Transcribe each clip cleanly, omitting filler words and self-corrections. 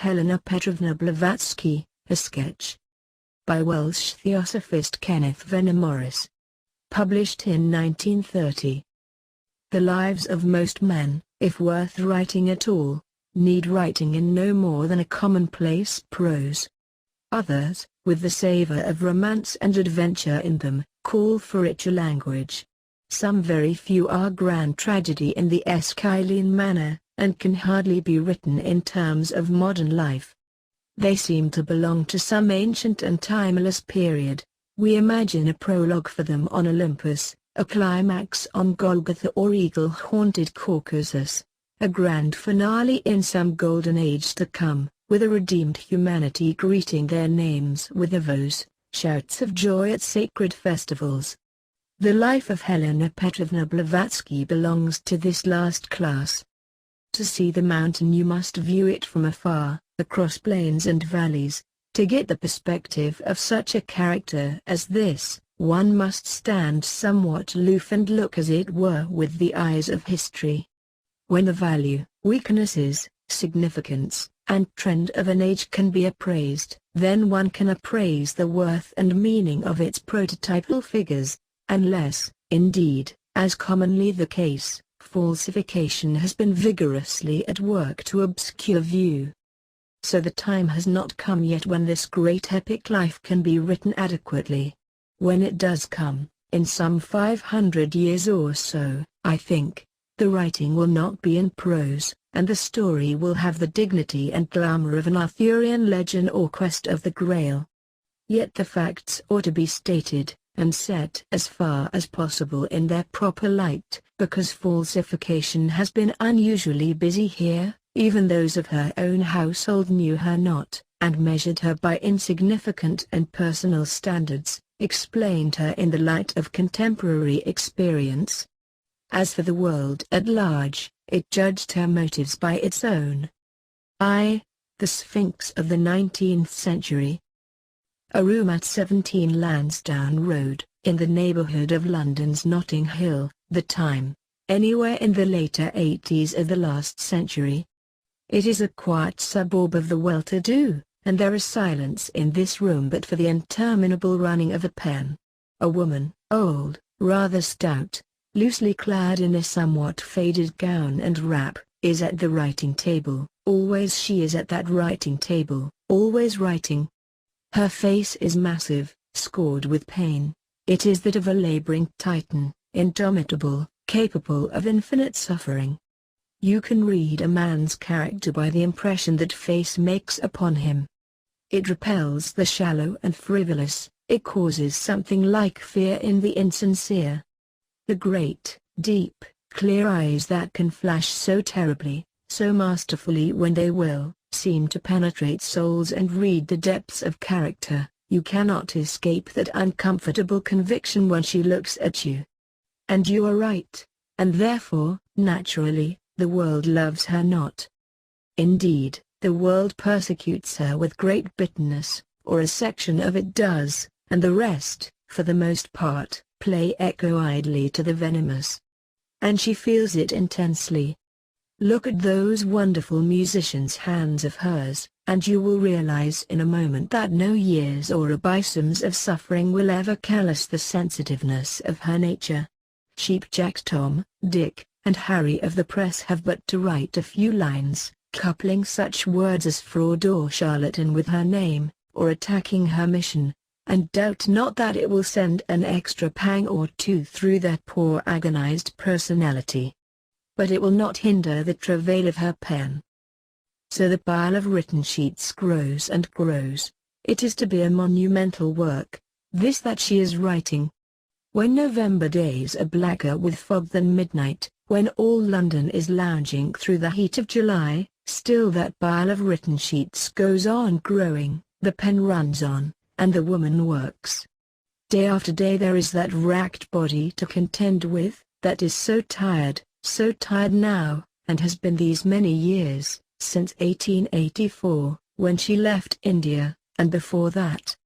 Helena Petrovna Blavatsky, a sketch. By Welsh theosophist Kenneth Vennor. Published in 1930. The lives of most men, if worth writing at all, need writing in no more than a commonplace prose. Others, with the savor of romance and adventure in them, call for richer language. Some very few are grand tragedy in the Aeschylean manner, and can hardly be written in terms of modern life. They seem to belong to some ancient and timeless period. We imagine a prologue for them on Olympus, a climax on Golgotha or eagle-haunted Caucasus, a grand finale in some golden age to come, with a redeemed humanity greeting their names with avos, shouts of joy at sacred festivals. The life of Helena Petrovna Blavatsky belongs to this last class. To see the mountain you must view it from afar, across plains and valleys. To get the perspective of such a character as this, one must stand somewhat aloof and look as it were with the eyes of history. When the value, weaknesses, significance, and trend of an age can be appraised, then one can appraise the worth and meaning of its prototypal figures, unless, indeed, as commonly the case, falsification has been vigorously at work to obscure view. So the time has not come yet when this great epic life can be written adequately. When it does come, in some 500 years or so, I think, the writing will not be in prose, and the story will have the dignity and glamour of an Arthurian legend or quest of the Grail. Yet the facts ought to be stated, and set as far as possible in their proper light, because falsification has been unusually busy here. Even those of her own household knew her not, and measured her by insignificant and personal standards, explained her in the light of contemporary experience. As for the world at large, it judged her motives by its own. The Sphinx of the 19th century. A room at 17 Lansdowne Road, in the neighbourhood of London's Notting Hill, the time, anywhere in the later 80s of the last century. It is a quiet suburb of the well-to-do, and there is silence in this room but for the interminable running of a pen. A woman, old, rather stout, loosely clad in a somewhat faded gown and wrap, is at the writing table. Always she is at that writing table, always writing. Her face is massive, scored with pain. It is that of a laboring Titan, indomitable, capable of infinite suffering. You can read a man's character by the impression that face makes upon him. It repels the shallow and frivolous, it causes something like fear in the insincere. The great, deep, clear eyes that can flash so terribly, so masterfully when they will, seem to penetrate souls and read the depths of character. You cannot escape that uncomfortable conviction when she looks at you. And you are right, and therefore, naturally, the world loves her not. Indeed, the world persecutes her with great bitterness, or a section of it does, and the rest, for the most part, play echo idly to the venomous. And she feels it intensely. Look at those wonderful musicians' hands of hers, and you will realize in a moment that no years or abysms of suffering will ever callous the sensitiveness of her nature. Cheap Jack, Tom, Dick, and Harry of the press have but to write a few lines, coupling such words as fraud or charlatan with her name, or attacking her mission, and doubt not that it will send an extra pang or two through that poor agonized personality. But it will not hinder the travail of her pen. So the pile of written sheets grows and grows. It is to be a monumental work, this that she is writing. When November days are blacker with fog than midnight, when all London is lounging through the heat of July, still that pile of written sheets goes on growing, the pen runs on, and the woman works. Day after day there is that racked body to contend with, that is so tired now, and has been these many years, since 1884, when she left India, and before that.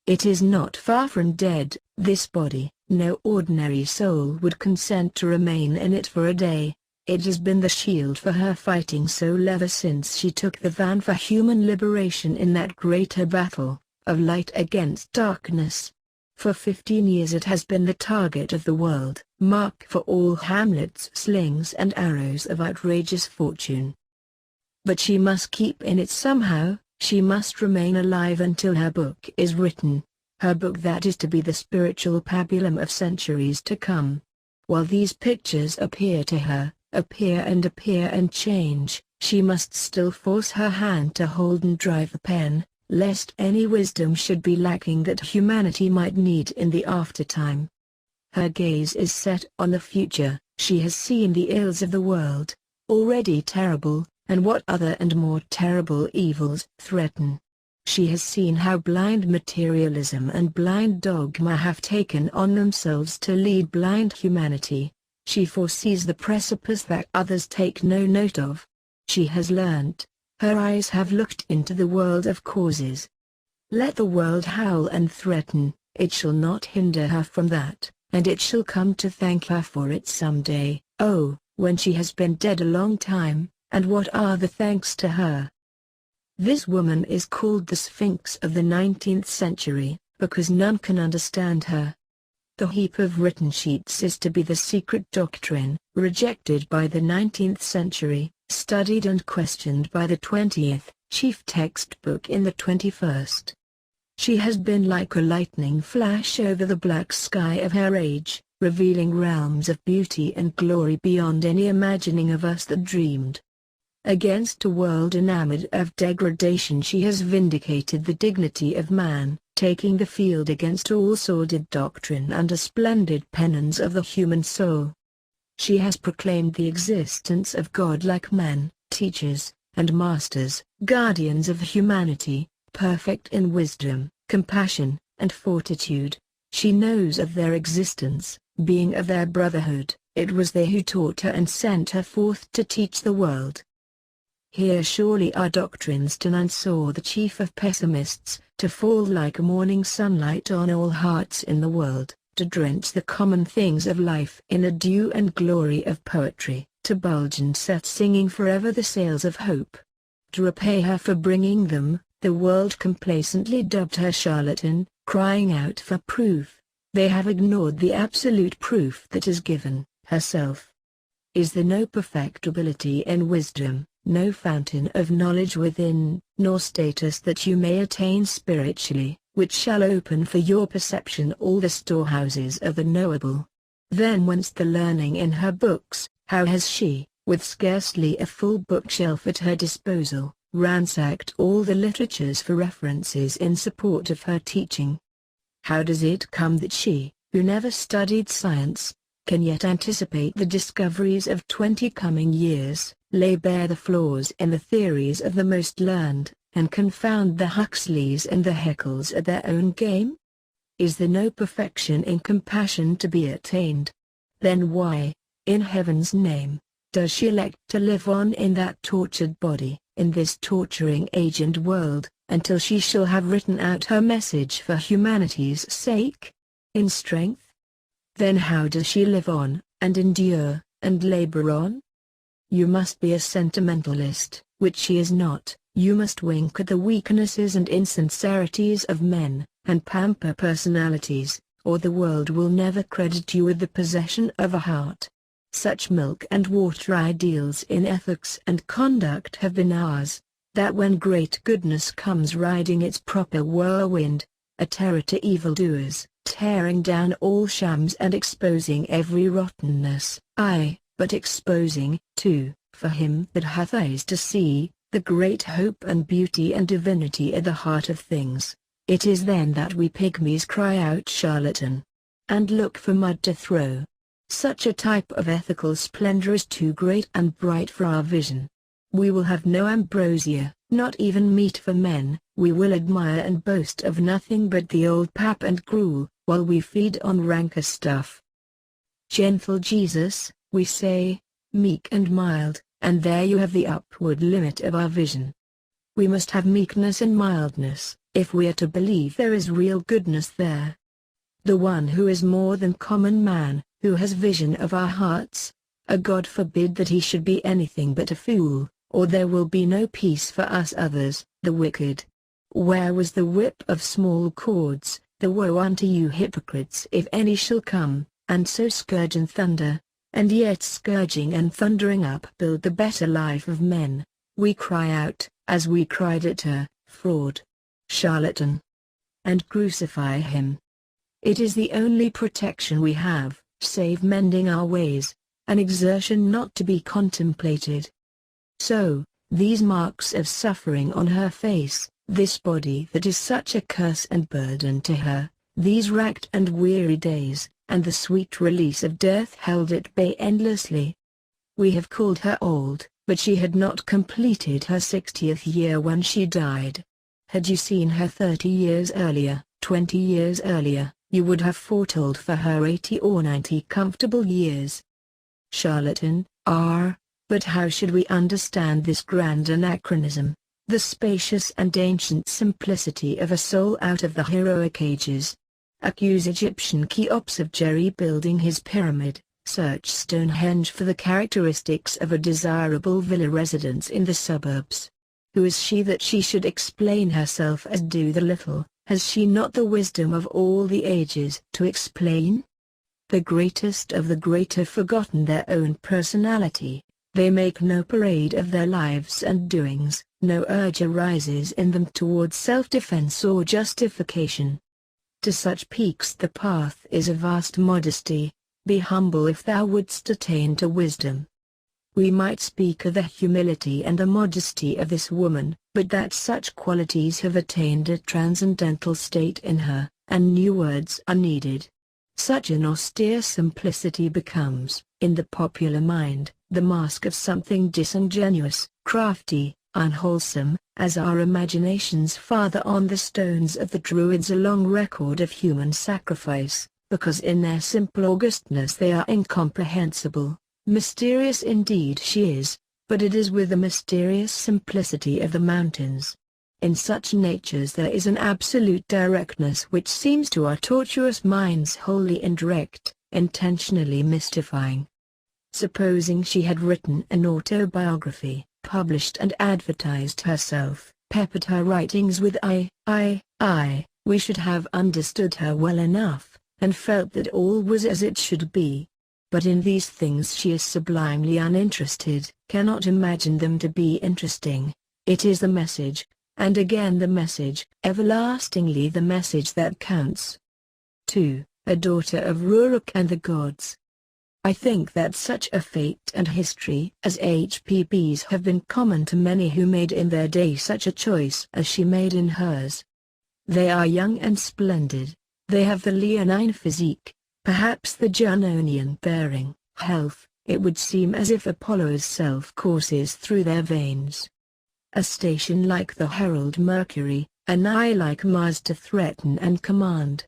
It is not far from dead, this body. No ordinary soul would consent to remain in it for a day. It has been the shield for her fighting soul ever since she took the van for human liberation in that greater battle, of light against darkness. For 15 years it has been the target of the world, mark for all Hamlet's slings and arrows of outrageous fortune. But she must keep in it somehow, she must remain alive until her book is written, her book that is to be the spiritual pabulum of centuries to come. While these pictures appear to her, appear and change, she must still force her hand to hold and drive the pen, lest any wisdom should be lacking that humanity might need in the aftertime. Her gaze is set on the future. She has seen the ills of the world, already terrible, and what other and more terrible evils threaten. She has seen how blind materialism and blind dogma have taken on themselves to lead blind humanity. She foresees the precipice that others take no note of. She has learnt. Her eyes have looked into the world of causes. Let the world howl and threaten, it shall not hinder her from that, and it shall come to thank her for it some day. Oh, when she has been dead a long time, and what are the thanks to her? This woman is called the Sphinx of the 19th century, because none can understand her. The heap of written sheets is to be the secret doctrine, rejected by the 19th century, studied and questioned by the 20th, chief textbook in the 21st. She has been like a lightning flash over the black sky of her age, revealing realms of beauty and glory beyond any imagining of us that dreamed. Against a world enamored of degradation she has vindicated the dignity of man, taking the field against all sordid doctrine under splendid pennons of the human soul. She has proclaimed the existence of God-like men, teachers, and masters, guardians of humanity, perfect in wisdom, compassion, and fortitude. She knows of their existence, being of their brotherhood. It was they who taught her and sent her forth to teach the world. Here surely are doctrines to none saw the chief of pessimists, to fall like morning sunlight on all hearts in the world, to drench the common things of life in a dew and glory of poetry, to bulge and set singing forever the sails of hope. To repay her for bringing them, the world complacently dubbed her charlatan, crying out for proof. They have ignored the absolute proof that is given, herself. Is there no perfectibility in wisdom, no fountain of knowledge within, nor status that you may attain spiritually, which shall open for your perception all the storehouses of the knowable? Then whence the learning in her books? How has she, with scarcely a full bookshelf at her disposal, ransacked all the literatures for references in support of her teaching? How does it come that she, who never studied science, can yet anticipate the discoveries of 20 coming years, lay bare the flaws in the theories of the most learned, and confound the Huxleys and the Haeckels at their own game? Is there no perfection in compassion to be attained? Then why, in heaven's name, does she elect to live on in that tortured body, in this torturing age and world, until she shall have written out her message for humanity's sake? In strength? Then how does she live on, and endure, and labor on? You must be a sentimentalist, which she is not. You must wink at the weaknesses and insincerities of men, and pamper personalities, or the world will never credit you with the possession of a heart. Such milk and water ideals in ethics and conduct have been ours, that when great goodness comes riding its proper whirlwind, a terror to evildoers, tearing down all shams and exposing every rottenness, aye, but exposing, too, for him that hath eyes to see, the great hope and beauty and divinity at the heart of things. It is then that we pygmies cry out charlatan, and look for mud to throw. Such a type of ethical splendor is too great and bright for our vision. We will have no ambrosia, not even meat for men. We will admire and boast of nothing but the old pap and gruel, while we feed on ranker stuff. Gentle Jesus, we say, meek and mild, and there you have the upward limit of our vision. We must have meekness and mildness, if we are to believe there is real goodness there. The one who is more than common man, who has vision of our hearts, A God forbid that he should be anything but a fool, or there will be no peace for us others, the wicked. Where was the whip of small cords, the woe unto you hypocrites if any shall come, and so scourge and thunder, and yet scourging and thundering upbuild the better life of men? We cry out, as we cried at her, fraud, charlatan, and crucify him. It is the only protection we have, save mending our ways, an exertion not to be contemplated. So, these marks of suffering on her face, this body that is such a curse and burden to her, these racked and weary days, and the sweet release of death held at bay endlessly. We have called her old, but she had not completed her 60th year when she died. Had you seen her 30 years earlier, 20 years earlier, you would have foretold for her 80 or 90 comfortable years. Charlatan, but how should we understand this grand anachronism, the spacious and ancient simplicity of a soul out of the heroic ages? Accuse Egyptian Cheops of jerry building his pyramid, search Stonehenge for the characteristics of a desirable villa residence in the suburbs. Who is she that she should explain herself as do the little? Has she not the wisdom of all the ages to explain? The greatest of the great have forgotten their own personality. They make no parade of their lives and doings, no urge arises in them towards self-defense or justification. To such peaks the path is a vast modesty. Be humble if thou wouldst attain to wisdom. We might speak of the humility and the modesty of this woman, but that such qualities have attained a transcendental state in her, and new words are needed. Such an austere simplicity becomes, in the popular mind, the mask of something disingenuous, crafty, unwholesome, as our imaginations father on the stones of the Druids a long record of human sacrifice, because in their simple augustness they are incomprehensible. Mysterious indeed she is, but it is with the mysterious simplicity of the mountains. In such natures there is an absolute directness which seems to our tortuous minds wholly indirect, intentionally mystifying. Supposing she had written an autobiography, published and advertised herself, peppered her writings with I, we should have understood her well enough, and felt that all was as it should be. But in these things she is sublimely uninterested, cannot imagine them to be interesting. It is the message, and again the message, everlastingly the message that counts. 2. A daughter of Ruruk and the gods. I think that such a fate and history as HPP's have been common to many who made in their day such a choice as she made in hers. They are young and splendid, they have the leonine physique, perhaps the Junonian bearing, health, it would seem as if Apollo's self courses through their veins. A station like the herald Mercury, an eye like Mars to threaten and command.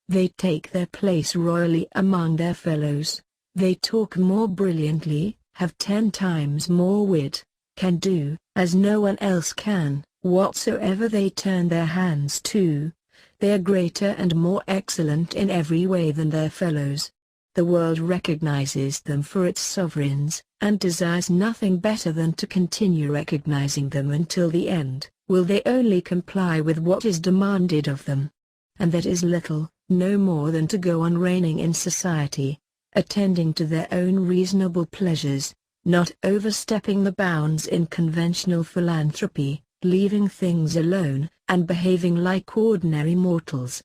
They take their place royally among their fellows, they talk more brilliantly, have 10 times more wit, can do, as no one else can, whatsoever they turn their hands to. They are greater and more excellent in every way than their fellows. The world recognizes them for its sovereigns, and desires nothing better than to continue recognizing them until the end. Will they only comply with what is demanded of them? And that is little, no more than to go on reigning in society, attending to their own reasonable pleasures, not overstepping the bounds in conventional philanthropy, leaving things alone, and behaving like ordinary mortals.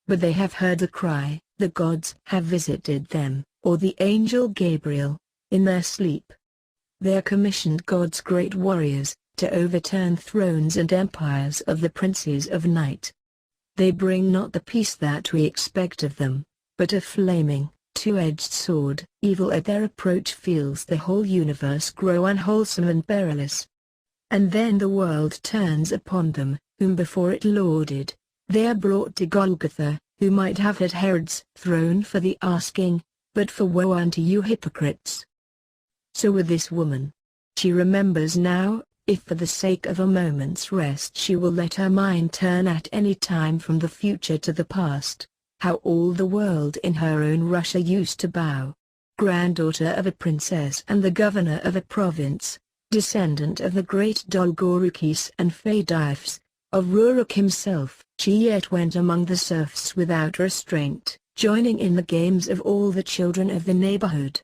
But they have heard the cry, the gods have visited them, or the angel Gabriel, in their sleep. They are commissioned God's great warriors, to overturn thrones and empires of the princes of night. They bring not the peace that we expect of them, but a flaming, two-edged sword. Evil at their approach feels the whole universe grow unwholesome and perilous. And then the world turns upon them, whom before it lauded. They are brought to Golgotha, who might have had Herod's throne for the asking, but for woe unto you hypocrites. So with this woman. She remembers now, if for the sake of a moment's rest she will let her mind turn at any time from the future to the past, how all the world in her own Russia used to bow. granddaughter of a princess and the governor of a province, descendant of the great Dolgorukis and Fadifes, of Rurik himself. She yet went among the serfs without restraint, joining in the games of all the children of the neighborhood.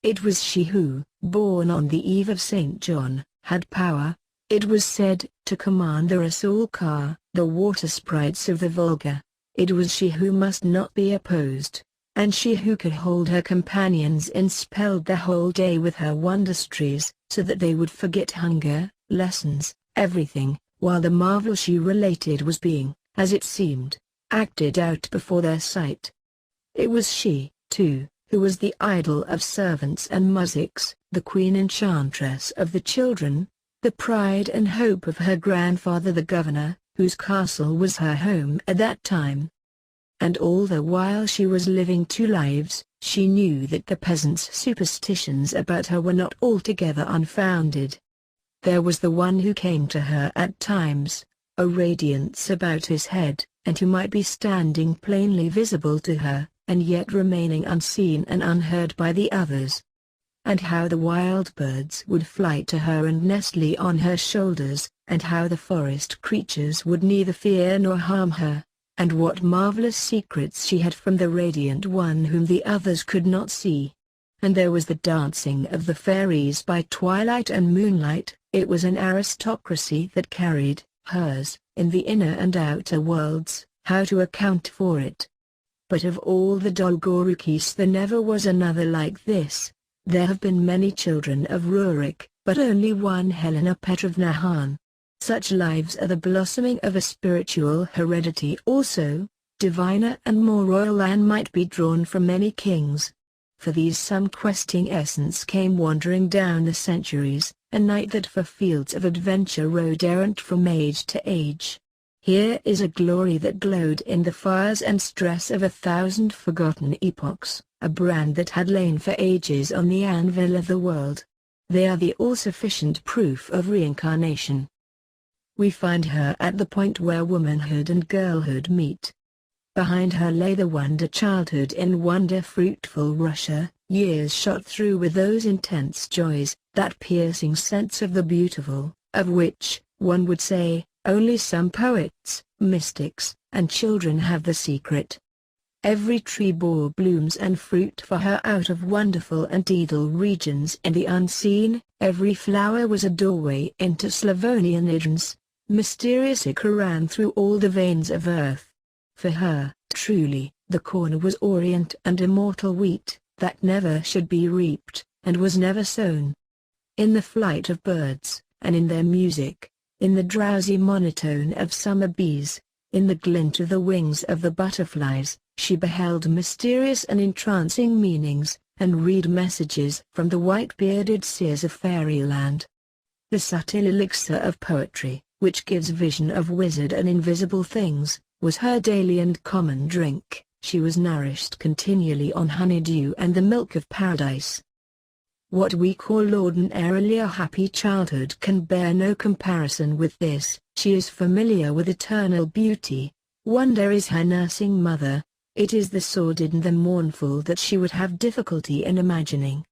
It was she who, born on the eve of St. John, had power, it was said, to command the Rasulkar, the water sprites of the Volga. It was she who must not be opposed, and she who could hold her companions enspelled the whole day with her wondrous, so that they would forget hunger, lessons, everything, while the marvel she related was being, as it seemed, acted out before their sight. It was she, too, who was the idol of servants and muzhiks, the queen enchantress of the children, the pride and hope of her grandfather the governor, whose castle was her home at that time. And all the while she was living two lives, she knew that the peasants' superstitions about her were not altogether unfounded. There was the one who came to her at times, a radiance about his head, and who might be standing plainly visible to her, and yet remaining unseen and unheard by the others. And how the wild birds would fly to her and nestle on her shoulders, and how the forest creatures would neither fear nor harm her, and what marvelous secrets she had from the radiant one whom the others could not see. And there was the dancing of the fairies by twilight and moonlight. It was an aristocracy that carried, hers, in the inner and outer worlds. How to account for it? But of all the Dolgorukis there never was another like this. There have been many children of Rurik, but only one Helena Petrovna Han. Such lives are the blossoming of a spiritual heredity also, diviner and more royal than might be drawn from many kings. For these some questing essence came wandering down the centuries, a knight that for fields of adventure rode errant from age to age. Here is a glory that glowed in the fires and stress of 1,000 forgotten epochs, a brand that had lain for ages on the anvil of the world. They are the all-sufficient proof of reincarnation. We find her at the point where womanhood and girlhood meet. Behind her lay the wonder childhood in wonder-fruitful Russia, years shot through with those intense joys, that piercing sense of the beautiful, of which, one would say, only some poets, mystics, and children have the secret. Every tree bore blooms and fruit for her out of wonderful and ideal regions in the unseen. Every flower was a doorway into Slavonian idioms. Mysterious ichor ran through all the veins of earth. For her, truly, the corn was orient and immortal wheat, that never should be reaped, and was never sown. In the flight of birds, and in their music, in the drowsy monotone of summer bees, in the glint of the wings of the butterflies, she beheld mysterious and entrancing meanings, and read messages from the white-bearded seers of fairyland. The subtle elixir of poetry, which gives vision of wizard and invisible things, was her daily and common drink. She was nourished continually on honeydew and the milk of paradise. What we call ordinarily a happy childhood can bear no comparison with this. She is familiar with eternal beauty. Wonder is her nursing mother. It is the sordid and the mournful that she would have difficulty in imagining.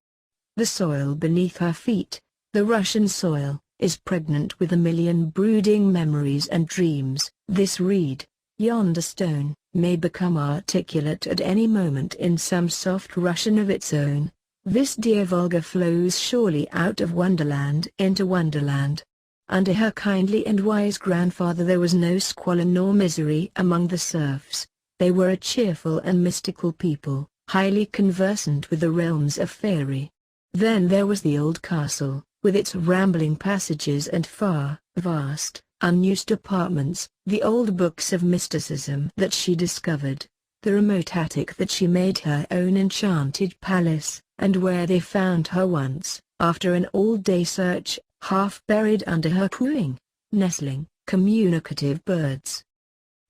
The soil beneath her feet, the Russian soil, is pregnant with a million brooding memories and dreams. This reed, yonder stone, may become articulate at any moment in some soft Russian of its own. This dear Volga flows surely out of Wonderland into Wonderland. Under her kindly and wise grandfather there was no squalor nor misery among the serfs. They were a cheerful and mystical people, highly conversant with the realms of fairy. Then there was the old castle, with its rambling passages and far, vast, unused apartments, the old books of mysticism that she discovered, the remote attic that she made her own enchanted palace, and where they found her once, after an all-day search, half buried under her cooing, nestling, communicative birds.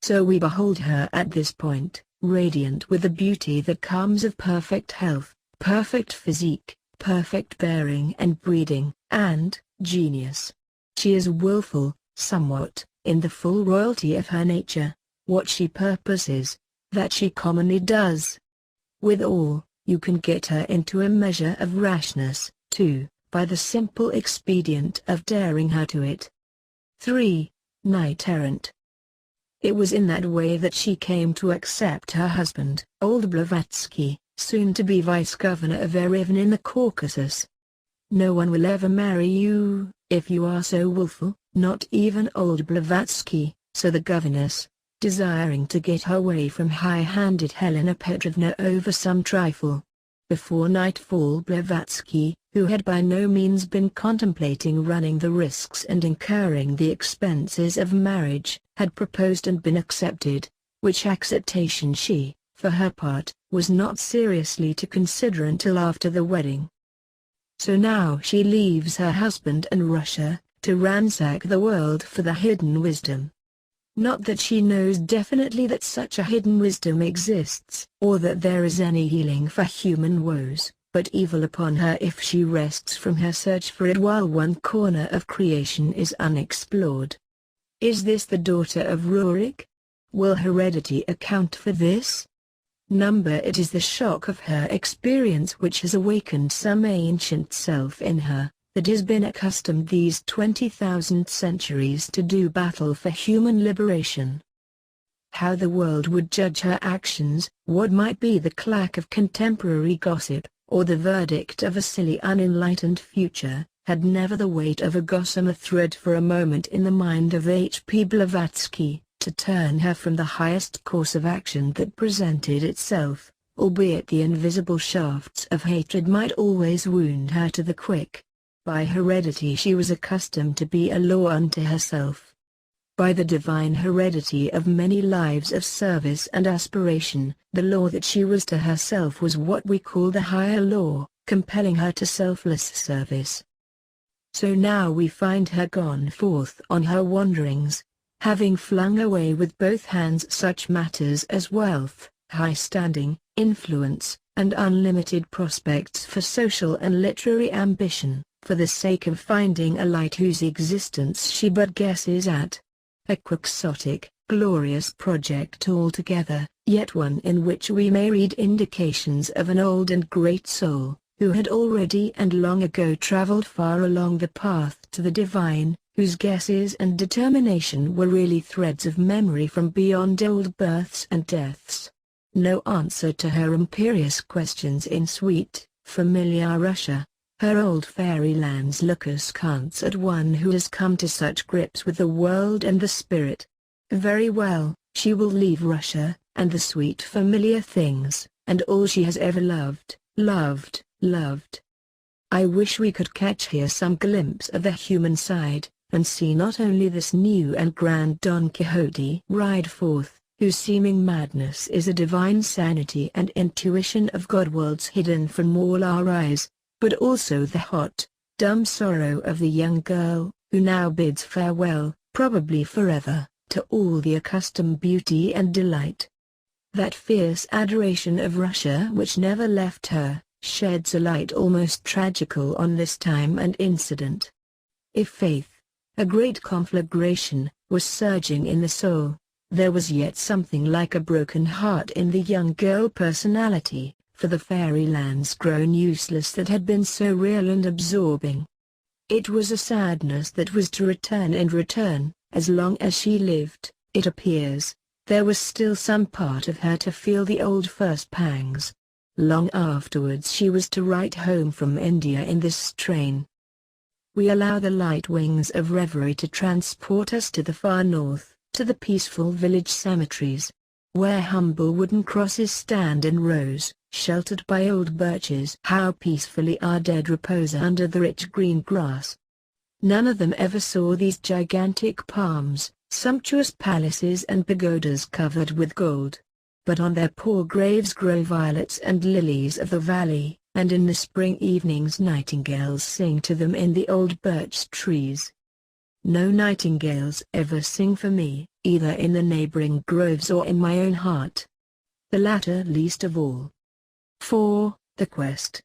So we behold her at this point, radiant with the beauty that comes of perfect health, perfect physique, perfect bearing and breeding, and genius. She is willful, somewhat, in the full royalty of her nature. What she purposes, that she commonly does. Withal, You can get her into a measure of rashness, too, by the simple expedient of daring her to it. 3. Knight-errant. It was in that way that she came to accept her husband, old Blavatsky, soon to be vice-governor of Erevan in the Caucasus. No one will ever marry you, if you are so willful, not even old Blavatsky, so the governess, desiring to get her way from high-handed Helena Petrovna over some trifle. Before nightfall Blavatsky, who had by no means been contemplating running the risks and incurring the expenses of marriage, had proposed and been accepted, which acceptation she, for her part, was not seriously to consider until after the wedding. So now she leaves her husband and Russia, to ransack the world for the hidden wisdom. Not that she knows definitely that such a hidden wisdom exists, or that there is any healing for human woes, but evil upon her if she rests from her search for it while one corner of creation is unexplored. Is this the daughter of Rurik? Will heredity account for this? It is the shock of her experience which has awakened some ancient self in her, that has been accustomed these 20,000 centuries to do battle for human liberation. How the world would judge her actions, what might be the clack of contemporary gossip, or the verdict of a silly unenlightened future, had never the weight of a gossamer thread for a moment in the mind of H.P. Blavatsky, to turn her from the highest course of action that presented itself, albeit the invisible shafts of hatred might always wound her to the quick. By heredity she was accustomed to be a law unto herself. By the divine heredity of many lives of service and aspiration, the law that she was to herself was what we call the higher law, compelling her to selfless service. So now we find her gone forth on her wanderings, having flung away with both hands such matters as wealth, high standing, influence, and unlimited prospects for social and literary ambition, for the sake of finding a light whose existence she but guesses at. A quixotic, glorious project altogether, yet one in which we may read indications of an old and great soul, who had already and long ago travelled far along the path to the divine, whose guesses and determination were really threads of memory from beyond old births and deaths. No answer to her imperious questions in sweet, familiar Russia. Her old fairylands look askance at one who has come to such grips with the world and the spirit. Very well, she will leave Russia, and the sweet familiar things, and all she has ever loved. I wish we could catch here some glimpse of the human side, and see not only this new and grand Don Quixote ride forth, whose seeming madness is a divine sanity and intuition of God-worlds hidden from all our eyes, but also the hot, dumb sorrow of the young girl, who now bids farewell, probably forever, to all the accustomed beauty and delight. That fierce adoration of Russia which never left her, sheds a light almost tragical on this time and incident. If faith, a great conflagration, was surging in the soul, there was yet something like a broken heart in the young girl personality, for the fairylands grown useless that had been so real and absorbing. It was a sadness that was to return and return, as long as she lived, it appears. There was still some part of her to feel the old first pangs. Long afterwards she was to write home from India in this strain. We allow the light wings of reverie to transport us to the far north, to the peaceful village cemeteries, where humble wooden crosses stand in rows, sheltered by old birches. How peacefully our dead repose under the rich green grass. None of them ever saw these gigantic palms, sumptuous palaces and pagodas covered with gold. But on their poor graves grow violets and lilies of the valley, and in the spring evenings nightingales sing to them in the old birch trees. No nightingales ever sing for me, either in the neighboring groves or in my own heart. The latter least of all. 4. The quest.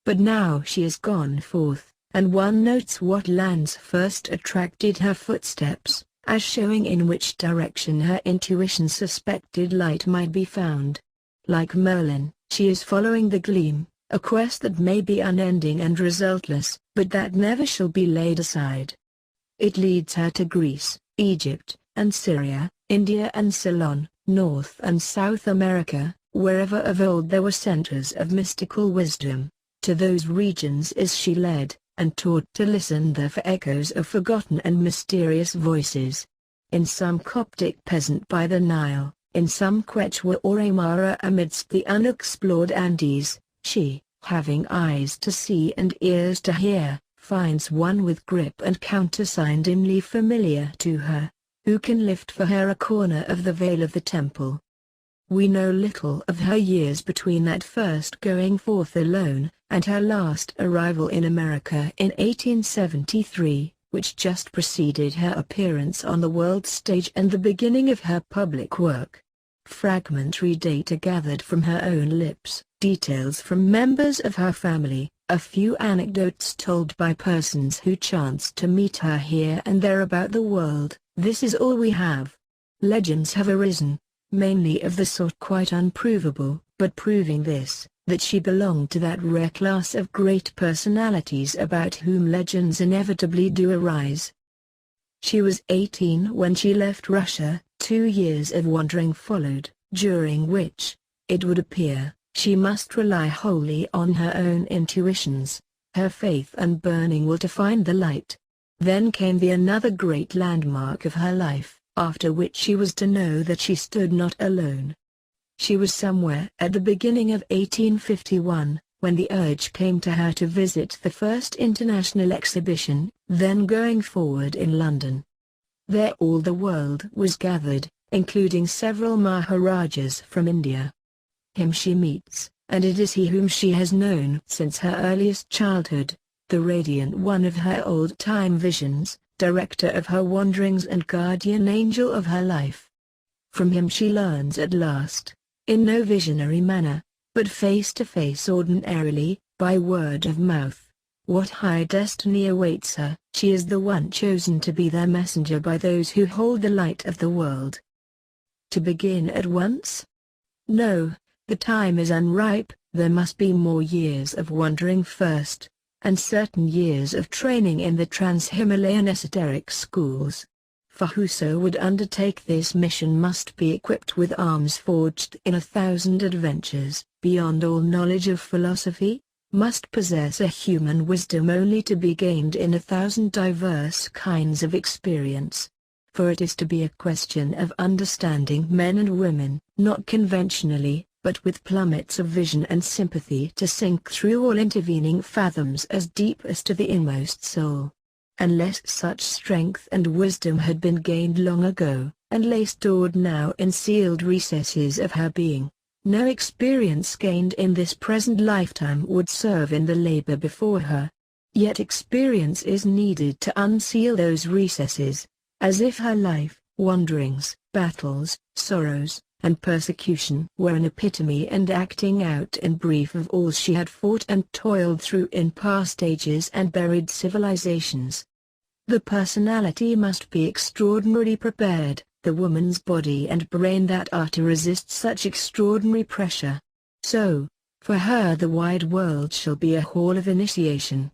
But now she has gone forth, and one notes what lands first attracted her footsteps, as showing in which direction her intuition suspected light might be found. Like Merlin, She is following the gleam, a quest that may be unending and resultless, but that never shall be laid aside. It leads her to Greece, Egypt, and Syria, India and Ceylon, North and South America, wherever of old there were centers of mystical wisdom. To those regions is she led, and taught to listen there for echoes of forgotten and mysterious voices. In some Coptic peasant by the Nile, in some Quechua or Aymara amidst the unexplored Andes, she, having eyes to see and ears to hear, finds one with grip and countersign dimly familiar to her, who can lift for her a corner of the veil of the temple. We know little of her years between that first going forth alone, and her last arrival in America in 1873, which just preceded her appearance on the world stage and the beginning of her public work. Fragmentary data gathered from her own lips, details from members of her family, a few anecdotes told by persons who chanced to meet her here and there about the world, this is all we have. Legends have arisen, mainly of the sort quite unprovable, but proving this, that she belonged to that rare class of great personalities about whom legends inevitably do arise. She was 18 when she left Russia. 2 years of wandering followed, during which, it would appear, she must rely wholly on her own intuitions, her faith and burning will to find the light. Then came the another great landmark of her life, after which she was to know that she stood not alone. She was somewhere at the beginning of 1851, when the urge came to her to visit the first international exhibition, then going forward in London. There all the world was gathered, including several Maharajas from India. Him she meets, and it is he whom she has known since her earliest childhood, the radiant one of her old-time visions, director of her wanderings and guardian angel of her life. From him she learns at last, in no visionary manner, but face-to-face ordinarily, by word of mouth, what high destiny awaits her. She is the one chosen to be their messenger by those who hold the light of the world. To begin at once? No, the time is unripe, there must be more years of wandering first, and certain years of training in the Trans-Himalayan esoteric schools. For whoso would undertake this mission must be equipped with arms forged in 1,000 adventures, beyond all knowledge of philosophy, must possess a human wisdom only to be gained in 1,000 diverse kinds of experience. For it is to be a question of understanding men and women, not conventionally, but with plummets of vision and sympathy to sink through all intervening fathoms as deep as to the inmost soul. Unless such strength and wisdom had been gained long ago, and lay stored now in sealed recesses of her being, no experience gained in this present lifetime would serve in the labor before her. Yet experience is needed to unseal those recesses, as if her life, wanderings, battles, sorrows, and persecution were an epitome and acting out in brief of all she had fought and toiled through in past ages and buried civilizations. The personality must be extraordinarily prepared, the woman's body and brain that are to resist such extraordinary pressure. So, for her the wide world shall be a hall of initiation.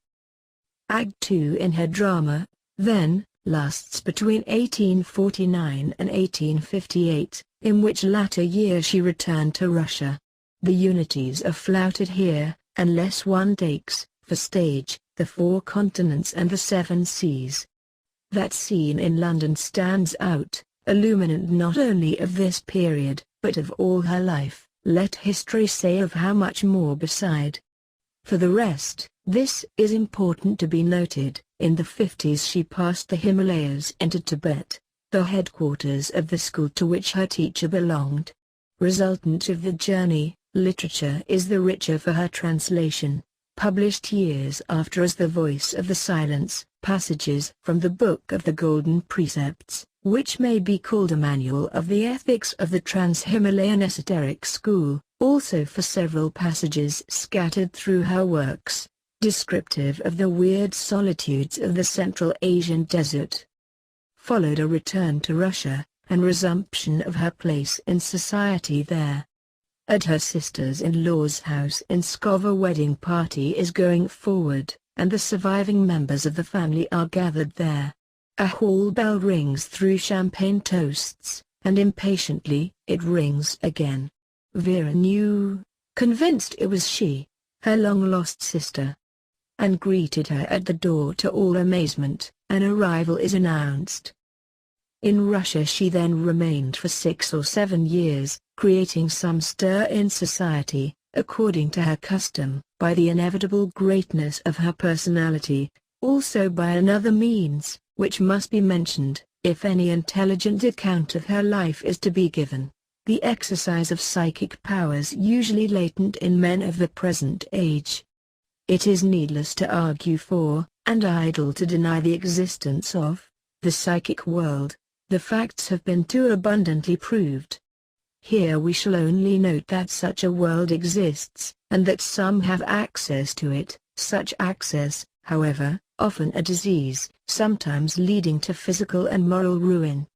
Act 2 in her drama, then, lasts between 1849 and 1858, in which latter year she returned to Russia. The unities are flouted here, unless one takes, for stage, the 4 continents and the 7 seas. That scene in London stands out, illuminant not only of this period, but of all her life, let history say of how much more beside. For the rest, this is important to be noted, in the 50s she passed the Himalayas into Tibet, the headquarters of the school to which her teacher belonged. Resultant of the journey, literature is the richer for her translation, published years after as The Voice of the Silence, passages from the Book of the Golden Precepts, which may be called a manual of the ethics of the Trans-Himalayan Esoteric School, also for several passages scattered through her works, descriptive of the weird solitudes of the Central Asian desert. Followed a return to Russia, and resumption of her place in society there. At her sister's-in-law's house in Skov, a wedding party is going forward, and the surviving members of the family are gathered there. A hall bell rings through champagne toasts, and impatiently, it rings again. Vera knew, convinced it was she, her long-lost sister, and greeted her at the door. To all amazement, an arrival is announced. In Russia she then remained for 6 or 7 years, creating some stir in society, according to her custom, by the inevitable greatness of her personality, also by another means, which must be mentioned, if any intelligent account of her life is to be given: the exercise of psychic powers usually latent in men of the present age. It is needless to argue for, and idle to deny the existence of, the psychic world. The facts have been too abundantly proved. Here we shall only note that such a world exists, and that some have access to it, such access, however, often a disease, sometimes leading to physical and moral ruin.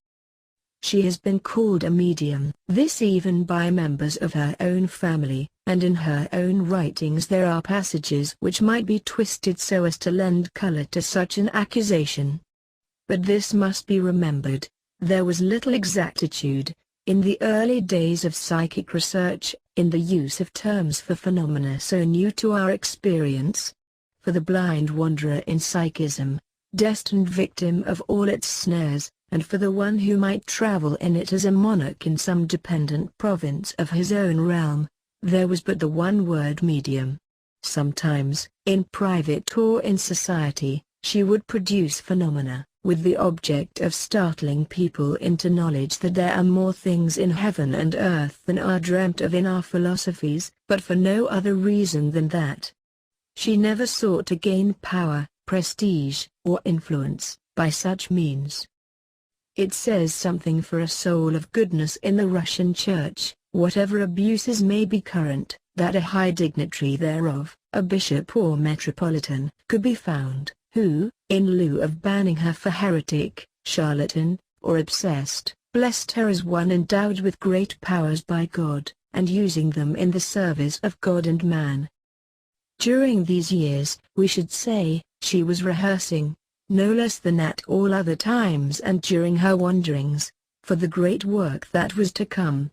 She has been called a medium, this even by members of her own family, and in her own writings there are passages which might be twisted so as to lend color to such an accusation. But this must be remembered: there was little exactitude, in the early days of psychic research, in the use of terms for phenomena so new to our experience. For the blind wanderer in psychism, destined victim of all its snares, and for the one who might travel in it as a monarch in some dependent province of his own realm, there was but the one word medium. Sometimes, in private or in society, she would produce phenomena, with the object of startling people into knowledge that there are more things in heaven and earth than are dreamt of in our philosophies, but for no other reason than that. She never sought to gain power, prestige, or influence, by such means. It says something for a soul of goodness in the Russian Church, whatever abuses may be current, that a high dignitary thereof, a bishop or metropolitan, could be found, who, in lieu of banning her for heretic, charlatan, or obsessed, blessed her as one endowed with great powers by God, and using them in the service of God and man. During these years, we should say, she was rehearsing, no less than at all other times and during her wanderings, for the great work that was to come.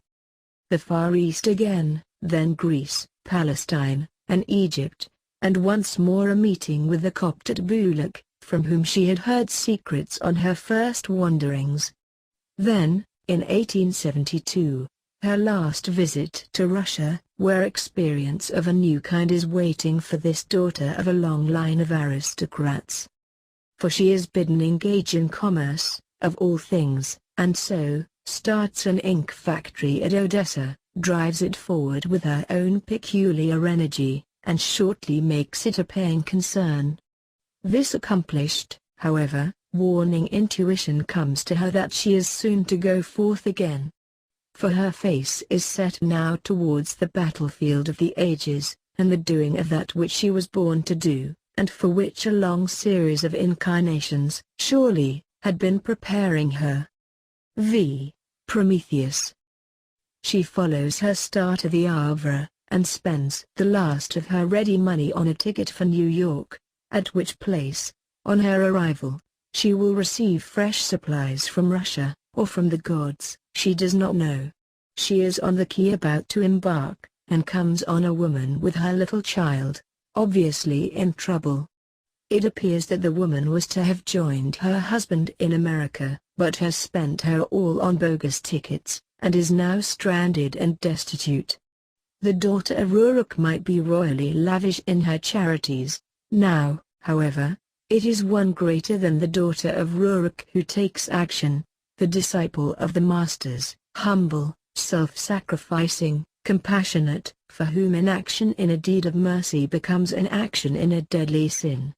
The Far East again, then Greece, Palestine, and Egypt, and once more a meeting with the Copt at Bulak, from whom she had heard secrets on her first wanderings. Then, in 1872, her last visit to Russia, where experience of a new kind is waiting for this daughter of a long line of aristocrats. For she is bidden engage in commerce, of all things, and so, starts an ink factory at Odessa, drives it forward with her own peculiar energy, and shortly makes it a paying concern. This accomplished, however, warning intuition comes to her that she is soon to go forth again. For her face is set now towards the battlefield of the ages, and the doing of that which she was born to do, and for which a long series of incarnations, surely, had been preparing her. V. Prometheus. She follows her star to the Havre, and spends the last of her ready money on a ticket for New York, at which place, on her arrival, she will receive fresh supplies from Russia, or from the gods, she does not know. She is on the quay about to embark, and comes on a woman with her little child, obviously in trouble. It appears that the woman was to have joined her husband in America, but has spent her all on bogus tickets, and is now stranded and destitute. The daughter of Uruk might be royally lavish in her charities. Now, however, it is one greater than the daughter of Uruk who takes action, the disciple of the masters, humble, self-sacrificing, compassionate, for whom inaction in a deed of mercy becomes an action in a deadly sin.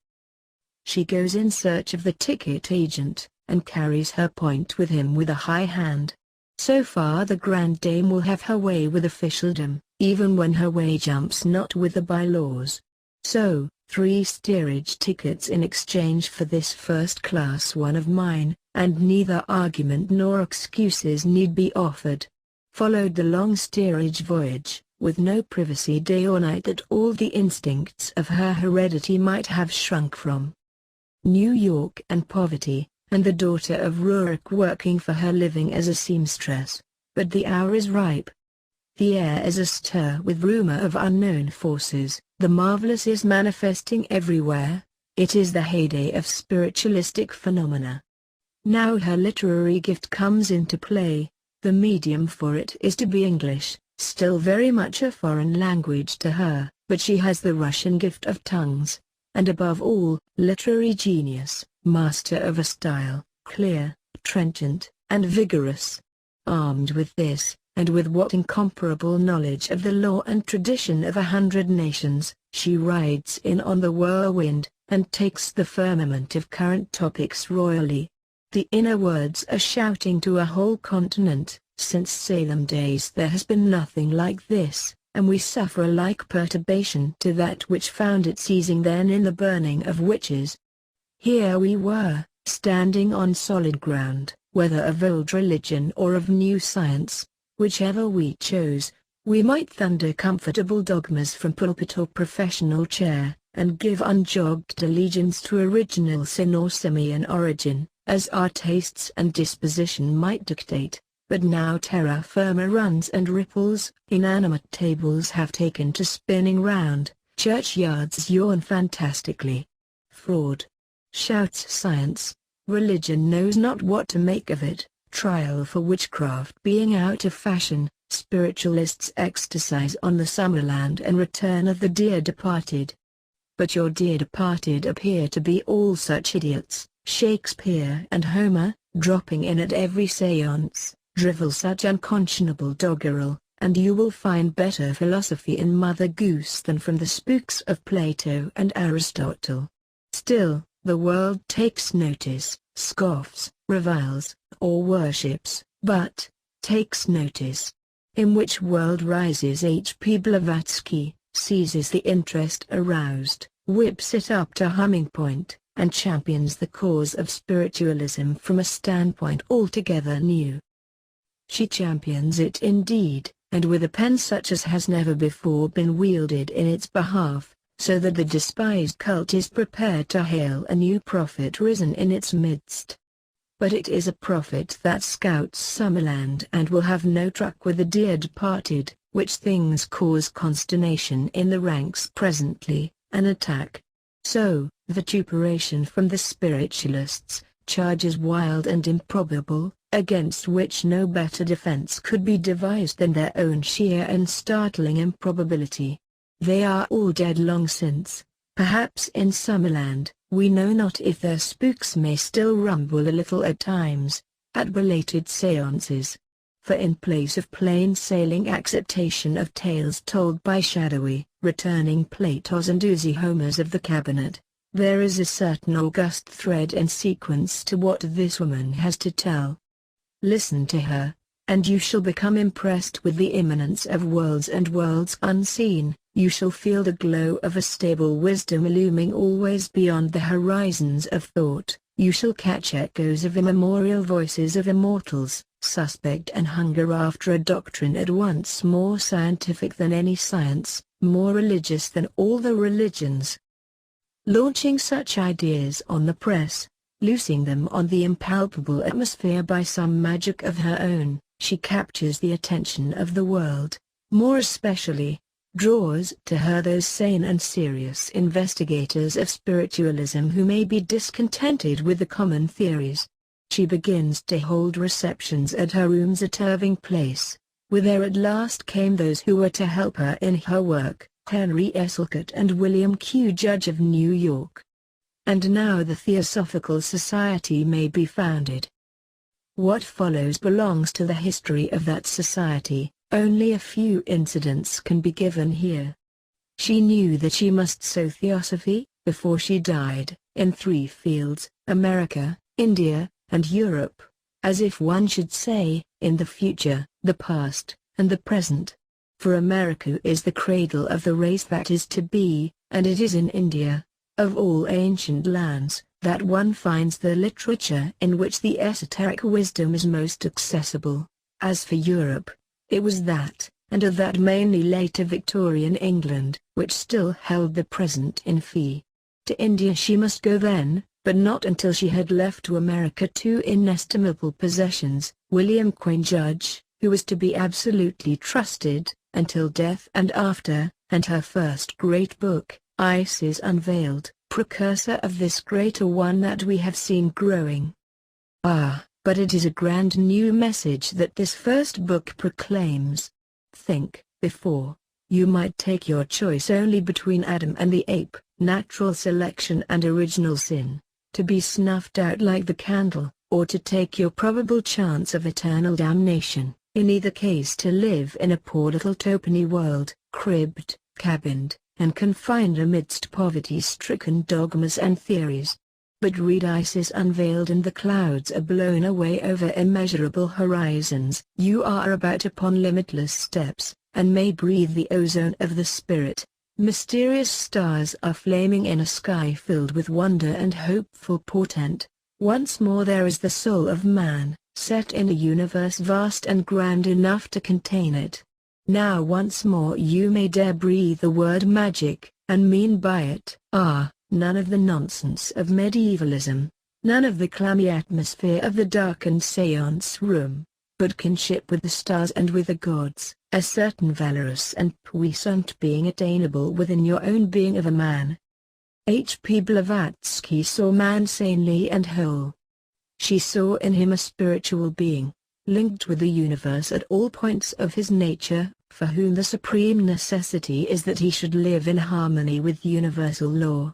She goes in search of the ticket agent, and carries her point with him with a high hand. So far the Grand Dame will have her way with officialdom, even when her way jumps not with the bylaws. So, 3 steerage tickets in exchange for this first-class one of mine, and neither argument nor excuses need be offered. Followed the long steerage voyage, with no privacy day or night that all the instincts of her heredity might have shrunk from. New York and poverty, and the daughter of Rurik working for her living as a seamstress. But the hour is ripe. The air is astir with rumor of unknown forces, the marvelous is manifesting everywhere. It is the heyday of spiritualistic phenomena. Now her literary gift comes into play. The medium for it is to be English, still very much a foreign language to her, but she has the Russian gift of tongues, and above all, literary genius, master of a style, clear, trenchant, and vigorous. Armed with this, and with what incomparable knowledge of the law and tradition of 100 nations, she rides in on the whirlwind, and takes the firmament of current topics royally. The inner words are shouting to a whole continent. Since Salem days there has been nothing like this, and we suffer a like perturbation to that which found it ceasing then in the burning of witches. Here we were, standing on solid ground, whether of old religion or of new science, whichever we chose. We might thunder comfortable dogmas from pulpit or professional chair, and give unjogged allegiance to original sin or simian origin, as our tastes and disposition might dictate. But now terra firma runs and ripples, inanimate tables have taken to spinning round, churchyards yawn fantastically. Fraud! Shouts science. Religion knows not what to make of it, trial for witchcraft being out of fashion, spiritualists ecstasize on the summerland and return of the dear departed. But your dear departed appear to be all such idiots, Shakespeare and Homer, dropping in at every séance. Drivel such unconscionable doggerel, and you will find better philosophy in Mother Goose than from the spooks of Plato and Aristotle. Still, the world takes notice, scoffs, reviles, or worships, but takes notice. In which world rises H.P. Blavatsky, seizes the interest aroused, whips it up to humming point, and champions the cause of spiritualism from a standpoint altogether new. She champions it indeed, and with a pen such as has never before been wielded in its behalf, so that the despised cult is prepared to hail a new prophet risen in its midst. But it is a prophet that scouts Summerland and will have no truck with the dear departed, which things cause consternation in the ranks presently, an attack. So, vituperation from the spiritualists, charges wild and improbable, against which no better defense could be devised than their own sheer and startling improbability. They are all dead long since, perhaps in Summerland. We know not if their spooks may still rumble a little at times, at belated séances. For in place of plain sailing acceptation of tales told by shadowy, returning Platos and oozy Homers of the cabinet, there is a certain august thread and sequence to what this woman has to tell. Listen to her, and you shall become impressed with the immanence of worlds and worlds unseen. You shall feel the glow of a stable wisdom illuming always beyond the horizons of thought. You shall catch echoes of immemorial voices of immortals, suspect and hunger after a doctrine at once more scientific than any science, more religious than all the religions. Launching such ideas on the press, loosing them on the impalpable atmosphere by some magic of her own, she captures the attention of the world, more especially, draws to her those sane and serious investigators of spiritualism who may be discontented with the common theories. She begins to hold receptions at her rooms at Irving Place, where there at last came those who were to help her in her work, Henry S. Alcott and William Q. Judge of New York. And now the Theosophical Society may be founded. What follows belongs to the history of that society. Only a few incidents can be given here. She knew that she must sow Theosophy, before she died, in 3 fields, America, India, and Europe, as if one should say, in the future, the past, and the present. For America is the cradle of the race that is to be, and it is in India, of all ancient lands, that one finds the literature in which the esoteric wisdom is most accessible. As for Europe, it was that, and of that mainly later Victorian England, which still held the present in fee. To India she must go then, but not until she had left to America two inestimable possessions, William Quine Judge, who was to be absolutely trusted, until death and after, and her first great book, Isis Unveiled, precursor of this greater one that we have seen growing. Ah, but it is a grand new message that this first book proclaims. Think, before, you might take your choice only between Adam and the ape, natural selection and original sin, to be snuffed out like the candle, or to take your probable chance of eternal damnation, in either case to live in a poor little twopenny world, cribbed, cabined, and confined amidst poverty-stricken dogmas and theories. But read Isis Unveiled and the clouds are blown away over immeasurable horizons. You are about upon limitless steppes, and may breathe the ozone of the spirit. Mysterious stars are flaming in a sky filled with wonder and hopeful portent. Once more there is the soul of man, set in a universe vast and grand enough to contain it. Now once more you may dare breathe the word magic, and mean by it, none of the nonsense of medievalism, none of the clammy atmosphere of the darkened seance room, but kinship with the stars and with the gods, a certain valorous and puissant being attainable within your own being of a man. H. P. Blavatsky saw man sanely and whole. She saw in him a spiritual being, linked with the universe at all points of his nature, for whom the supreme necessity is that he should live in harmony with universal law.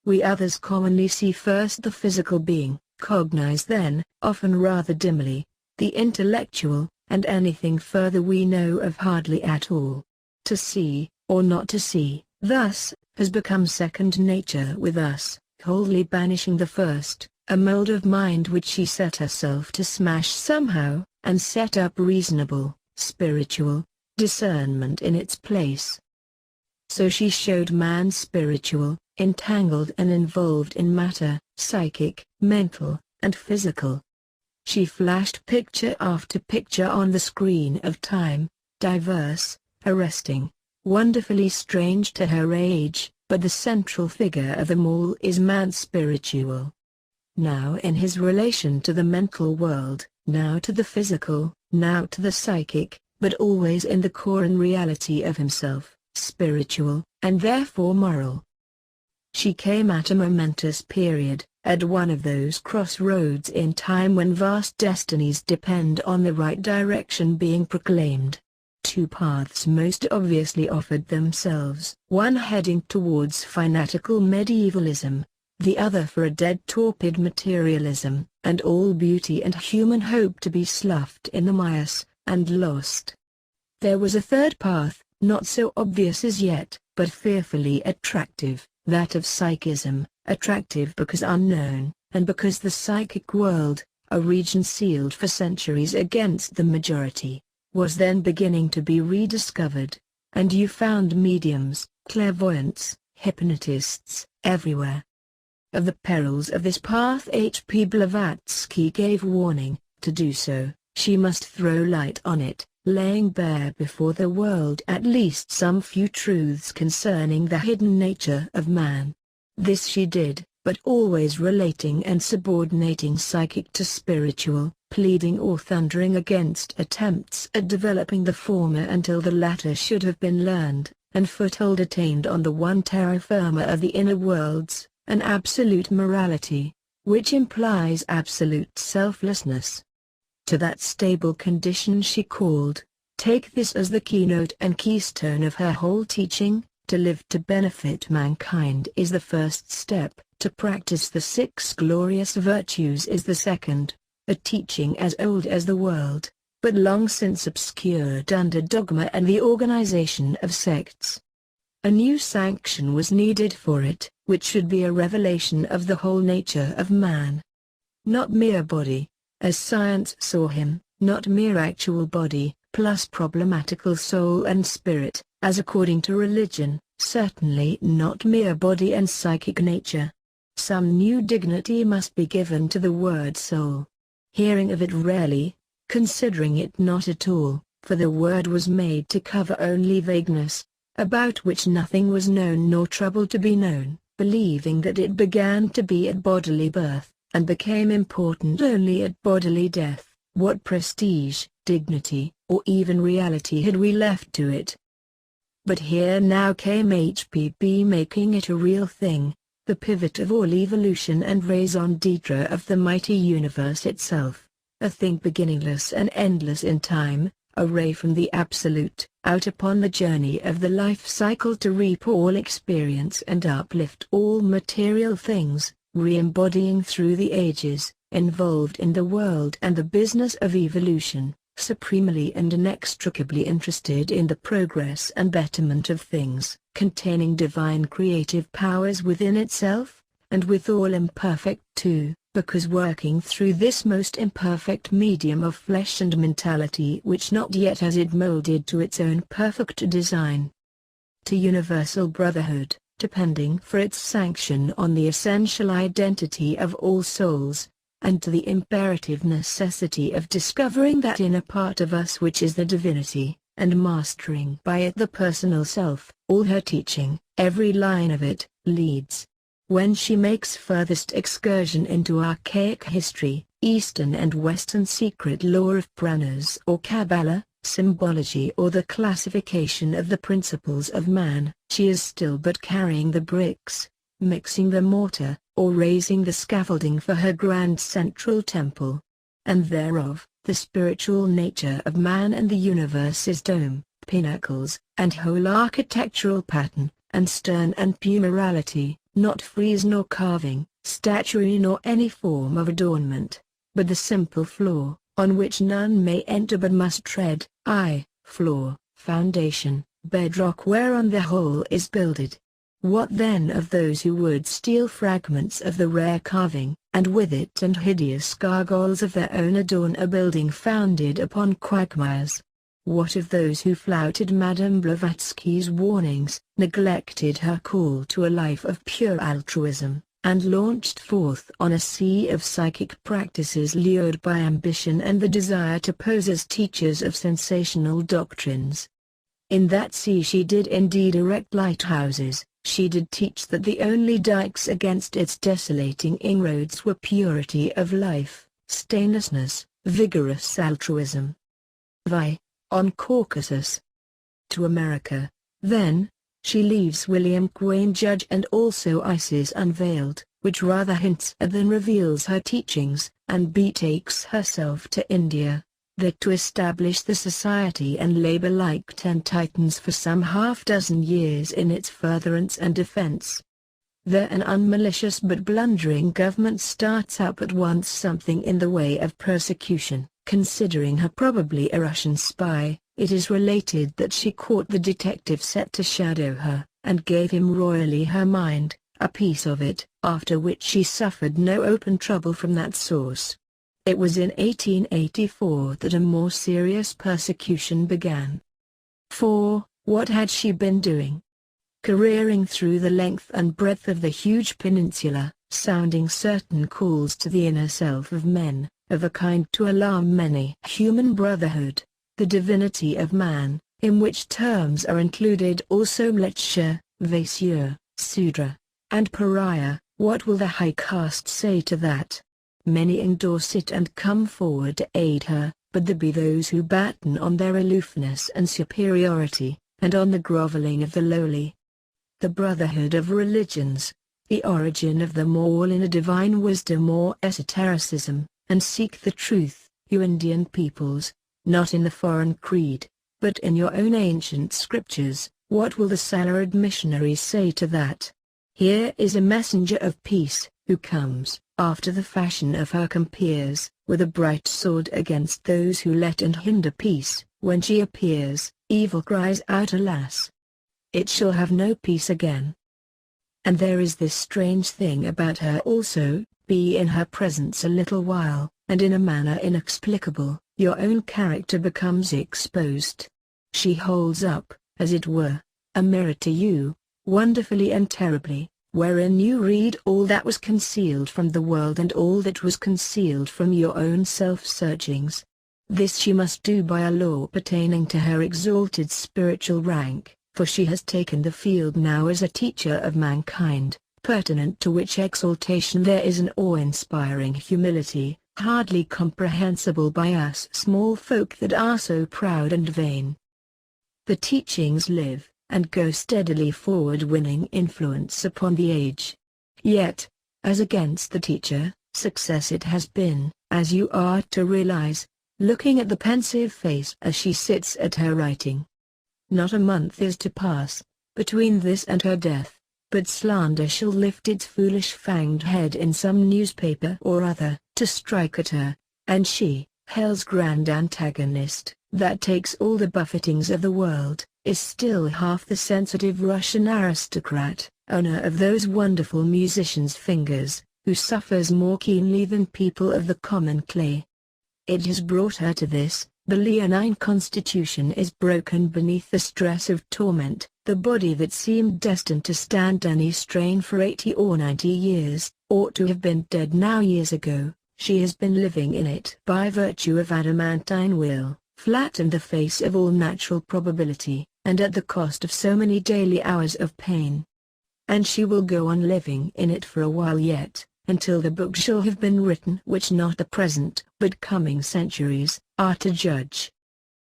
We others commonly see first the physical being, cognize then, often rather dimly, the intellectual, and anything further we know of hardly at all. To see, or not to see, thus, has become second nature with us, wholly banishing the first, a mold of mind which she set herself to smash somehow, and set up reasonable, spiritual, discernment in its place. So she showed man spiritual, entangled and involved in matter, psychic, mental, and physical. She flashed picture after picture on the screen of time, diverse, arresting, wonderfully strange to her age, but the central figure of them all is man spiritual. Now in his relation to the mental world, now to the physical, now to the psychic, but always in the core and reality of himself, spiritual, and therefore moral. She came at a momentous period, at one of those crossroads in time when vast destinies depend on the right direction being proclaimed. Two paths most obviously offered themselves, one heading towards fanatical medievalism, the other for a dead torpid materialism, and all beauty and human hope to be sloughed in the mias, and lost. There was a third path, not so obvious as yet, but fearfully attractive, that of psychism, attractive because unknown, and because the psychic world, a region sealed for centuries against the majority, was then beginning to be rediscovered, and you found mediums, clairvoyants, hypnotists, everywhere. Of the perils of this path H. P. Blavatsky gave warning. To do so, she must throw light on it, laying bare before the world at least some few truths concerning the hidden nature of man. This she did, but always relating and subordinating psychic to spiritual, pleading or thundering against attempts at developing the former until the latter should have been learned, and foothold attained on the one terra firma of the inner worlds, an absolute morality, which implies absolute selflessness. To that stable condition she called, take this as the keynote and keystone of her whole teaching, to live to benefit mankind is the first step, to practice the 6 glorious virtues is the second, a teaching as old as the world, but long since obscured under dogma and the organization of sects. A new sanction was needed for it, which should be a revelation of the whole nature of man. Not mere body, as science saw him, not mere actual body, plus problematical soul and spirit, as according to religion, certainly not mere body and psychic nature. Some new dignity must be given to the word soul. Hearing of it rarely, considering it not at all, for the word was made to cover only vagueness, about which nothing was known nor troubled to be known, believing that it began to be at bodily birth, and became important only at bodily death. What prestige, dignity, or even reality had we left to it? But here now came HPB, making it a real thing, the pivot of all evolution and raison d'etre of the mighty universe itself, a thing beginningless and endless in time, a ray from the absolute, out upon the journey of the life cycle to reap all experience and uplift all material things, re-embodying through the ages, involved in the world and the business of evolution, supremely and inextricably interested in the progress and betterment of things, containing divine creative powers within itself, and withal imperfect too, because working through this most imperfect medium of flesh and mentality which not yet has it molded to its own perfect design. To universal brotherhood, depending for its sanction on the essential identity of all souls, and to the imperative necessity of discovering that inner part of us which is the divinity, and mastering by it the personal self. All her teaching, every line of it, leads. When she makes furthest excursion into archaic history, Eastern and Western secret lore of Pranas or Kabbalah, symbology or the classification of the principles of man, she is still but carrying the bricks, mixing the mortar, or raising the scaffolding for her grand central temple. And thereof, the spiritual nature of man and the universe's dome, pinnacles, and whole architectural pattern, and stern and pure morality, not frieze nor carving, statuary nor any form of adornment, but the simple floor, on which none may enter but must tread, floor, foundation, bedrock whereon the whole is builded. What then of those who would steal fragments of the rare carving, and with it and hideous gargoyles of their own adorn a building founded upon quagmires? What of those who flouted Madame Blavatsky's warnings, neglected her call to a life of pure altruism, and launched forth on a sea of psychic practices lured by ambition and the desire to pose as teachers of sensational doctrines? In that sea she did indeed erect lighthouses. She did teach that the only dikes against its desolating inroads were purity of life, stainlessness, vigorous altruism. On Caucasus. To America, then, she leaves William Quayne Judge and also Isis Unveiled, which rather hints at than reveals her teachings, and betakes herself to India, there to establish the society and labor like 10 Titans for some half-dozen years in its furtherance and defense. There an unmalicious but blundering government starts up at once something in the way of persecution. Considering her probably a Russian spy, it is related that she caught the detective set to shadow her, and gave him royally her mind, a piece of it, after which she suffered no open trouble from that source. It was in 1884 that a more serious persecution began. For, what had she been doing? Careering through the length and breadth of the huge peninsula, sounding certain calls to the inner self of men, of a kind to alarm many. Human brotherhood, the divinity of man, in which terms are included also Mleccha, Vaisya, Sudra, and Pariah. What will the high caste say to that? Many endorse it and come forward to aid her, but there be those who batten on their aloofness and superiority, and on the groveling of the lowly. The brotherhood of religions, the origin of them all in a divine wisdom or esotericism, and seek the truth, you Indian peoples, not in the foreign creed, but in your own ancient scriptures. What will the salaried missionary say to that? Here is a messenger of peace, who comes, after the fashion of her compeers, with a bright sword against those who let and hinder peace. When she appears, evil cries out, alas! It shall have no peace again. And there is this strange thing about her also, be in her presence a little while, and in a manner inexplicable, your own character becomes exposed. She holds up, as it were, a mirror to you, wonderfully and terribly, wherein you read all that was concealed from the world and all that was concealed from your own self-searchings. This she must do by a law pertaining to her exalted spiritual rank, for she has taken the field now as a teacher of mankind, pertinent to which exaltation there is an awe-inspiring humility, hardly comprehensible by us small folk that are so proud and vain. The teachings live, and go steadily forward, winning influence upon the age. Yet, as against the teacher, success it has been, as you are to realize, looking at the pensive face as she sits at her writing. Not a month is to pass, between this and her death, but slander shall lift its foolish fanged head in some newspaper or other, to strike at her, and she, hell's grand antagonist, that takes all the buffetings of the world, is still half the sensitive Russian aristocrat, owner of those wonderful musicians' fingers, who suffers more keenly than people of the common clay. It has brought her to this. The leonine constitution is broken beneath the stress of torment. The body that seemed destined to stand any strain for 80 or 90 years, ought to have been dead now years ago. She has been living in it by virtue of adamantine will, flattened the face of all natural probability, and at the cost of so many daily hours of pain. And she will go on living in it for a while yet, until the book shall have been written which not the present, but coming centuries, are to judge.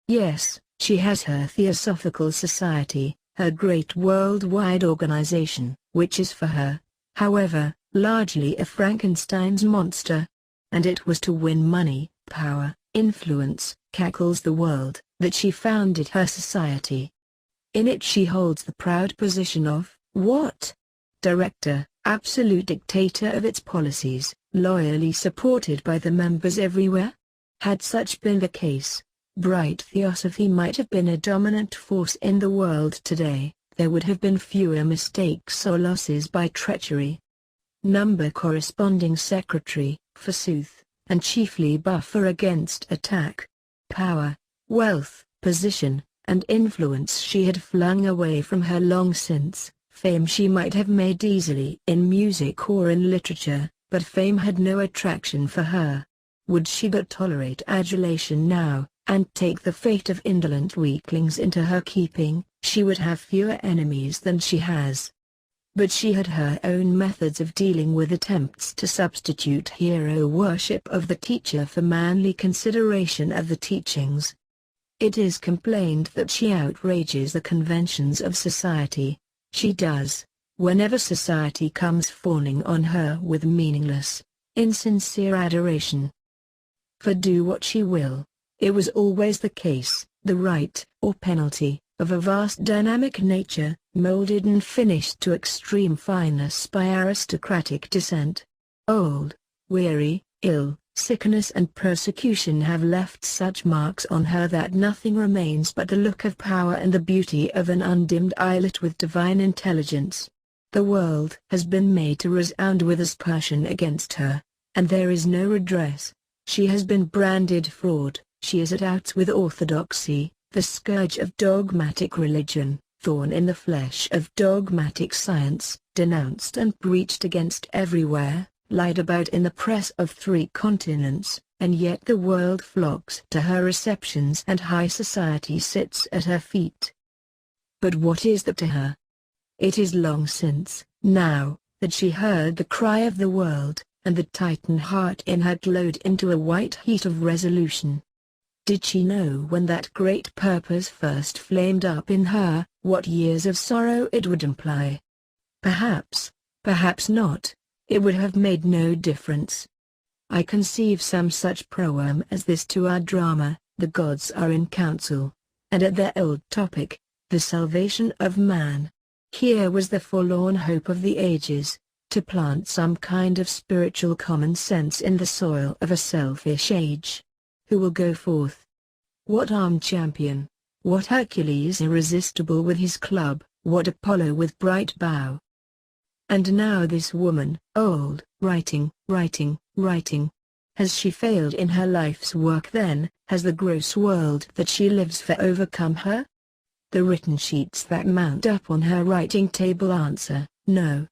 Yes, she has her Theosophical Society, her great worldwide organization, which is for her, however, largely a Frankenstein's monster. And it was to win money, power, influence, cackles the world, that she founded her society. In it she holds the proud position of, what? Director, absolute dictator of its policies, loyally supported by the members everywhere? Had such been the case, bright Theosophy might have been a dominant force in the world today. There would have been fewer mistakes or losses by treachery. Number corresponding secretary, forsooth, and chiefly buffer against attack. Power, wealth, position, and influence she had flung away from her long since. Fame she might have made easily in music or in literature, but fame had no attraction for her. Would she but tolerate adulation now, and take the fate of indolent weaklings into her keeping, she would have fewer enemies than she has. But she had her own methods of dealing with attempts to substitute hero worship of the teacher for manly consideration of the teachings. It is complained that she outrages the conventions of society. She does, whenever society comes fawning on her with meaningless, insincere adoration. For do what she will, it was always the case, the right, or penalty, of a vast dynamic nature, molded and finished to extreme fineness by aristocratic descent. Old, weary, ill, sickness and persecution have left such marks on her that nothing remains but the look of power and the beauty of an undimmed eyelet with divine intelligence. The world has been made to resound with aspersion against her, and there is no redress. She has been branded fraud, she is at outs with orthodoxy, the scourge of dogmatic religion, thorn in the flesh of dogmatic science, denounced and preached against everywhere, lied about in the press of 3 continents, and yet the world flocks to her receptions and high society sits at her feet. But what is that to her? It is long since, now, that she heard the cry of the world, and the Titan heart in her glowed into a white heat of resolution. Did she know when that great purpose first flamed up in her, what years of sorrow it would imply? Perhaps, perhaps not. It would have made no difference. I conceive some such proem as this to our drama, The Gods Are in Council, and at their old topic, the salvation of man. Here was the forlorn hope of the ages, to plant some kind of spiritual common sense in the soil of a selfish age. Who will go forth? What armed champion? What Hercules irresistible with his club? What Apollo with bright bow? And now this woman, old, writing. Has she failed in her life's work then? Has the gross world that she lives for overcome her? The written sheets that mount up on her writing table answer, no.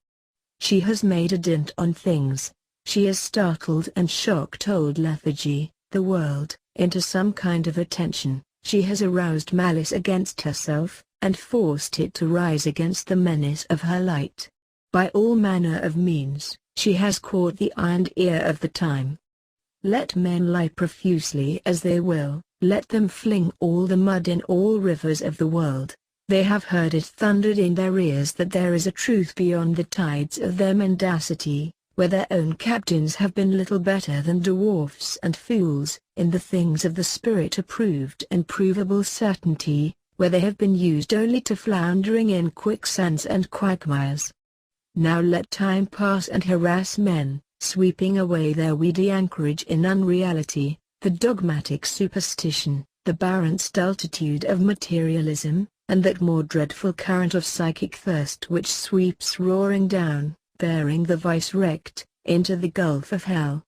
She has made a dint on things. She has startled and shocked old lethargy, the world, into some kind of attention, she has aroused malice against herself, and forced it to rise against the menace of her light. By all manner of means, she has caught the iron ear of the time. Let men lie profusely as they will, let them fling all the mud in all rivers of the world, they have heard it thundered in their ears that there is a truth beyond the tides of their mendacity, where their own captains have been little better than dwarfs and fools, in the things of the spirit approved and provable certainty, where they have been used only to floundering in quicksands and quagmires. Now let time pass and harass men, sweeping away their weedy anchorage in unreality, the dogmatic superstition, the barren stultitude of materialism, and that more dreadful current of psychic thirst which sweeps roaring down, bearing the vice-rect, into the gulf of hell.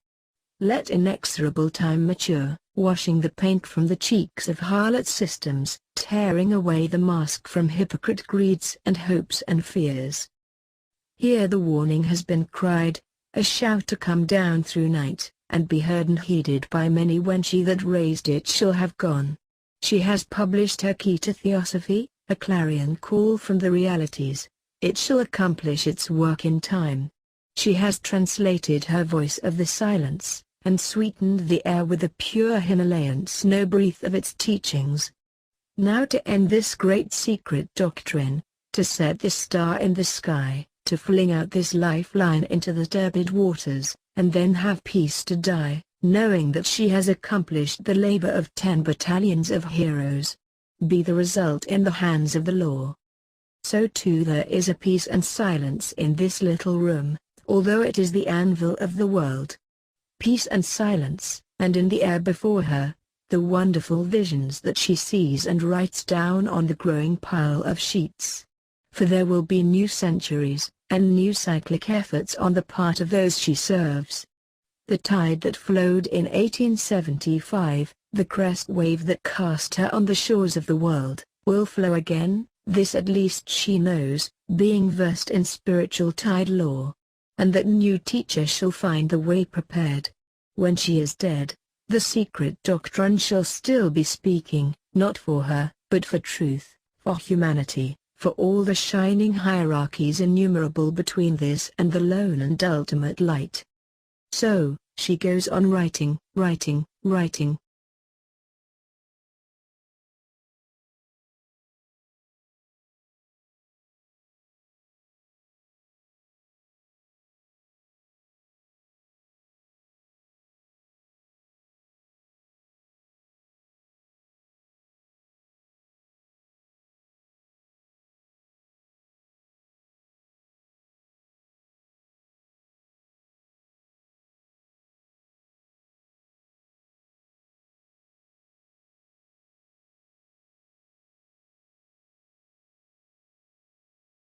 Let inexorable time mature, washing the paint from the cheeks of harlot systems, tearing away the mask from hypocrite greeds and hopes and fears. Here the warning has been cried, a shout to come down through night, and be heard and heeded by many when she that raised it shall have gone. She has published her key to Theosophy, a clarion call from the realities. It shall accomplish its work in time. She has translated her voice of the silence, and sweetened the air with the pure Himalayan snow breath of its teachings. Now to end this great secret doctrine, to set this star in the sky, to fling out this lifeline into the turbid waters, and then have peace to die, knowing that she has accomplished the labor of 10 battalions of heroes. Be the result in the hands of the law. So too there is a peace and silence in this little room, although it is the anvil of the world. Peace and silence, and in the air before her, the wonderful visions that she sees and writes down on the growing pile of sheets. For there will be new centuries, and new cyclic efforts on the part of those she serves. The tide that flowed in 1875, the crest wave that cast her on the shores of the world, will flow again, this at least she knows, being versed in spiritual tide law. And that new teacher shall find the way prepared. When she is dead, the secret doctrine shall still be speaking, not for her, but for truth, for humanity, for all the shining hierarchies innumerable between this and the lone and ultimate light. So, she goes on writing, writing, writing,